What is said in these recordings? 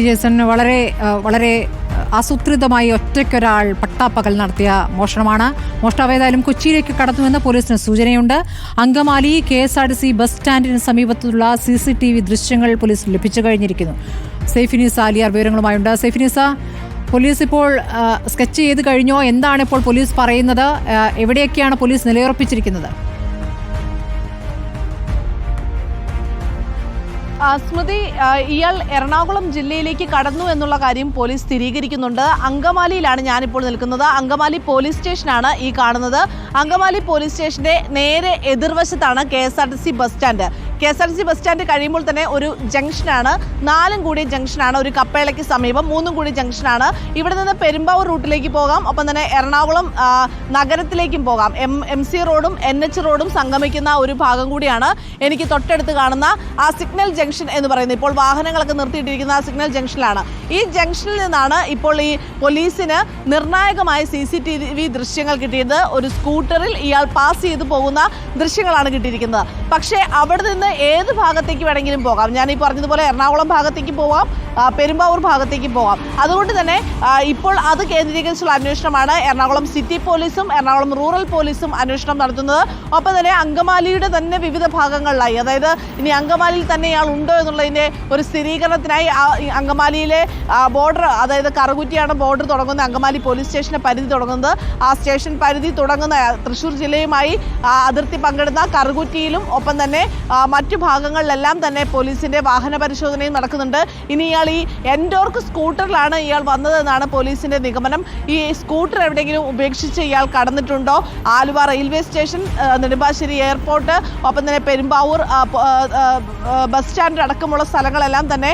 Jason, വളരെ ആസൂത്രിതമായി ഒറ്റയ്ക്കൊരാൾ പട്ടാപ്പകൽ നടത്തിയ മോഷണമാണ്. മോഷ്ടാവ് ഏതായാലും കൊച്ചിയിലേക്ക് കടന്നുവെന്ന് പോലീസിന് സൂചനയുണ്ട്. അങ്കമാലി KSRTC ബസ് സ്റ്റാൻഡിന് സമീപത്തുള്ള CCTV ദൃശ്യങ്ങൾ പോലീസിന് ലഭിച്ചു കഴിഞ്ഞിരിക്കുന്നു. സൈഫിനിസ അലിയാർ വിവരങ്ങളുമായുണ്ട്. സൈഫിനിസ, പോലീസ് ഇപ്പോൾ സ്കെച്ച് ചെയ്ത് കഴിഞ്ഞോ? എന്താണ് ഇപ്പോൾ പോലീസ് പറയുന്നത്? എവിടെയൊക്കെയാണ് പോലീസ് നിലയുറപ്പിച്ചിരിക്കുന്നത്? സ്മൃതി, ഇയാൾ എറണാകുളം ജില്ലയിലേക്ക് കടന്നു എന്നുള്ള കാര്യം പോലീസ് സ്ഥിരീകരിക്കുന്നുണ്ട്. അങ്കമാലിയിലാണ് ഞാനിപ്പോൾ നിൽക്കുന്നത്. അങ്കമാലി പോലീസ് സ്റ്റേഷനാണ് ഈ കാണുന്നത്. അങ്കമാലി പോലീസ് സ്റ്റേഷന്റെ നേരെ എതിർവശത്താണ് KSRTC bus stand. KSRTC bus stand കഴിയുമ്പോൾ തന്നെ ഒരു ജംഗ്ഷനാണ്, 4 കൂടിയ ജംഗ്ഷനാണ്. ഒരു കപ്പേളയ്ക്ക് സമീപം 3 കൂടിയ ജംഗ്ഷനാണ്. ഇവിടെ നിന്ന് പെരുമ്പാവൂർ റൂട്ടിലേക്ക് പോകാം, ഒപ്പം തന്നെ എറണാകുളം നഗരത്തിലേക്കും പോകാം. MC റോഡും NH റോഡും സംഗമിക്കുന്ന ഒരു ഭാഗം കൂടിയാണ് എനിക്ക് തൊട്ടടുത്ത് കാണുന്ന ആ സിഗ്നൽ ജംഗ്ഷൻ എന്ന് പറയുന്നത്. ഇപ്പോൾ വാഹനങ്ങളൊക്കെ നിർത്തിയിട്ടിരിക്കുന്ന ആ സിഗ്നൽ ജംഗ്ഷനിലാണ്. ഈ ജംഗ്ഷനിൽ നിന്നാണ് ഇപ്പോൾ ഈ പോലീസിന് നിർണായകമായ CCTV ദൃശ്യങ്ങൾ കിട്ടിയത്. ഒരു സ്കൂട്ടറിൽ ഇയാൾ പാസ് ചെയ്തു പോകുന്ന ദൃശ്യങ്ങളാണ് കിട്ടിയിരിക്കുന്നത്. പക്ഷേ അവിടെ നിന്ന് ഏത് ഭാഗത്തേക്ക് വേണമെങ്കിലും പോകാം. ഞാൻ ഈ പറഞ്ഞതുപോലെ എറണാകുളം ഭാഗത്തേക്ക് പോകാം, പെരുമ്പാവൂർ ഭാഗത്തേക്ക് പോകാം. അതുകൊണ്ട് തന്നെ ഇപ്പോൾ അത് കേന്ദ്രീകരിച്ചുള്ള അന്വേഷണമാണ് എറണാകുളം സിറ്റി പോലീസും എറണാകുളം റൂറൽ പോലീസും അന്വേഷണം നടത്തുന്നത്. ഒപ്പം തന്നെ അങ്കമാലിയുടെ തന്നെ വിവിധ ഭാഗങ്ങളിലായി, അതായത് ഇനി അങ്കമാലിയിൽ തന്നെ ഇയാൾ ഉണ്ടോ എന്നുള്ളതിൻ്റെ ഒരു സ്ഥിരീകരണത്തിനായി അങ്കമാലിയിലെ ബോർഡർ, അതായത് കറുകുറ്റിയാണ് ബോർഡർ തുടങ്ങുന്നത്, അങ്കമാലി പോലീസ് സ്റ്റേഷൻ്റെ പരിധി തുടങ്ങുന്നത്. ആ സ്റ്റേഷൻ പരിധി തുടങ്ങുന്ന തൃശ്ശൂർ ജില്ലയുമായി അതിർത്തി പങ്കിടുന്ന കറുകുറ്റിയിലും ഒപ്പം തന്നെ മറ്റു ഭാഗങ്ങളിലെല്ലാം തന്നെ പോലീസിൻ്റെ വാഹന പരിശോധനയും നടക്കുന്നുണ്ട്. ഇനി ഇയാൾ ഈ എൻഡോർക്ക് സ്കൂട്ടറിലാണ് ഇയാൾ വന്നതെന്നാണ് പോലീസിൻ്റെ നിഗമനം. ഈ സ്കൂട്ടർ എവിടെയെങ്കിലും ഉപേക്ഷിച്ച് ഇയാൾ കടന്നിട്ടുണ്ടോ? Aluva railway station, Nedumbassery airport, ഒപ്പം തന്നെ പെരുമ്പാവൂർ ബസ് സ്റ്റാൻഡ് അടക്കമുള്ള സ്ഥലങ്ങളെല്ലാം തന്നെ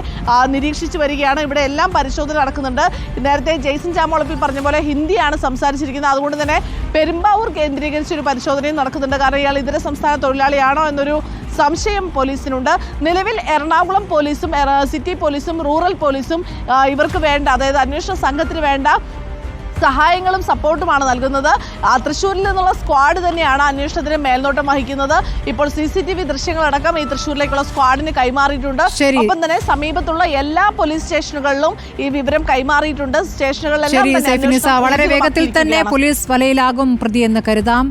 നിരീക്ഷിച്ചു വരികയാണ്. ഇവിടെ എല്ലാം പരിശോധന നടക്കുന്നുണ്ട്. നേരത്തെ ജെയ്സൺ ചാമോളപ്പിൽ പറഞ്ഞ പോലെ ഹിന്ദിയാണ് സംസാരിച്ചിരിക്കുന്നത്. അതുകൊണ്ട് തന്നെ പെരുമ്പാവൂർ കേന്ദ്രീകരിച്ചൊരു പരിശോധനയും നടക്കുന്നുണ്ട്. കാരണം ഇയാൾ ഇതര സംസ്ഥാന തൊഴിലാളിയാണോ എന്നൊരു സംശയം പോലീസിനുണ്ട്. നിലവിൽ എറണാകുളം പോലീസും സിറ്റി പോലീസും റൂറൽ പോലീസും ഇവർക്ക് വേണ്ട, അതായത് അന്വേഷണ സംഘത്തിന് വേണ്ട സഹായങ്ങളും സപ്പോർട്ടുമാണ് നൽകുന്നത്. തൃശ്ശൂരിൽ നിന്നുള്ള സ്ക്വാഡ് തന്നെയാണ് അന്വേഷണത്തിന് മേൽനോട്ടം വഹിക്കുന്നത്. ഇപ്പോൾ CCTV ദൃശ്യങ്ങളടക്കം ഈ തൃശ്ശൂരിലേക്കുള്ള സ്ക്വാഡിന് കൈമാറിയിട്ടുണ്ട്. ഒപ്പം തന്നെ സമീപത്തുള്ള എല്ലാ പോലീസ് സ്റ്റേഷനുകളിലും ഈ വിവരം കൈമാറിയിട്ടുണ്ട്. സ്റ്റേഷനുകളിലെല്ലാം വളരെ വേഗത്തിൽ തന്നെ പോലീസ് വലയിലാകും പ്രതി എന്ന് കരുതാം.